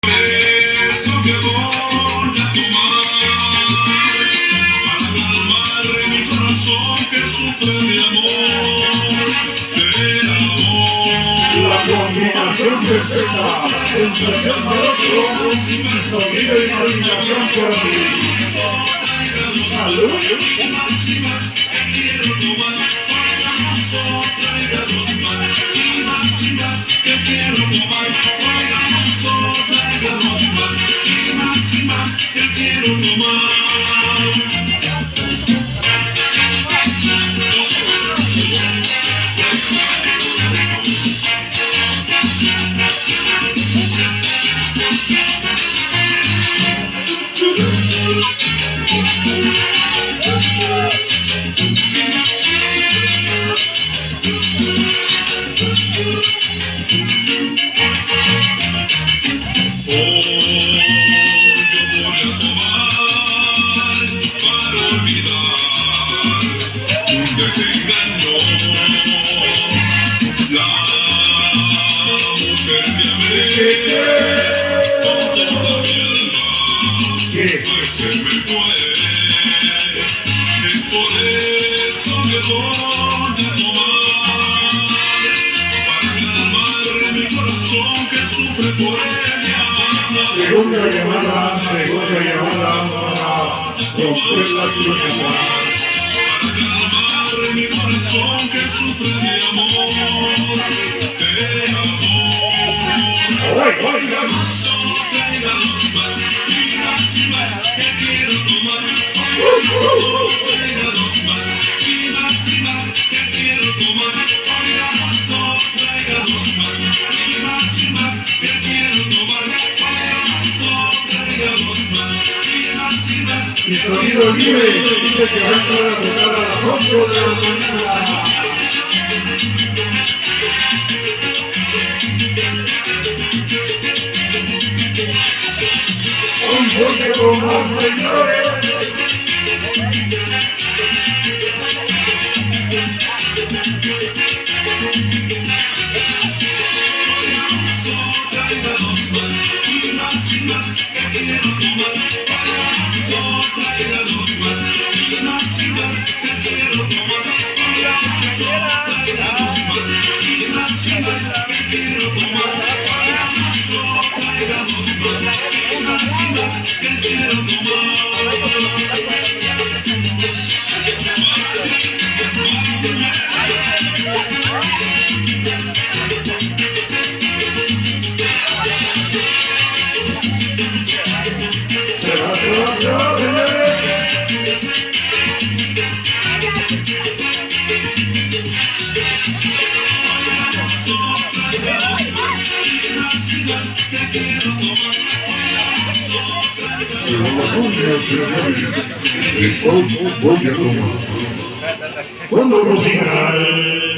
Eso que voy a tomar para calmar mi corazón que sufre de amor, de amor. La combinación perfecta, sensación de otro, sonido y coordinación por ti. Salud. Segunda llamada para romper la crónica. Para calmar mi corazón que sufre de amor, de amor. Oiga, Tráiganos más y más que quiero tomar. Tráiganos más y más que quiero tomar. Tráiganos más y más que quiero tomar. y sonido libre, dice que va a entrar a tocar a las 8 de la mañana. Un fuerte como señores. Fondo musical.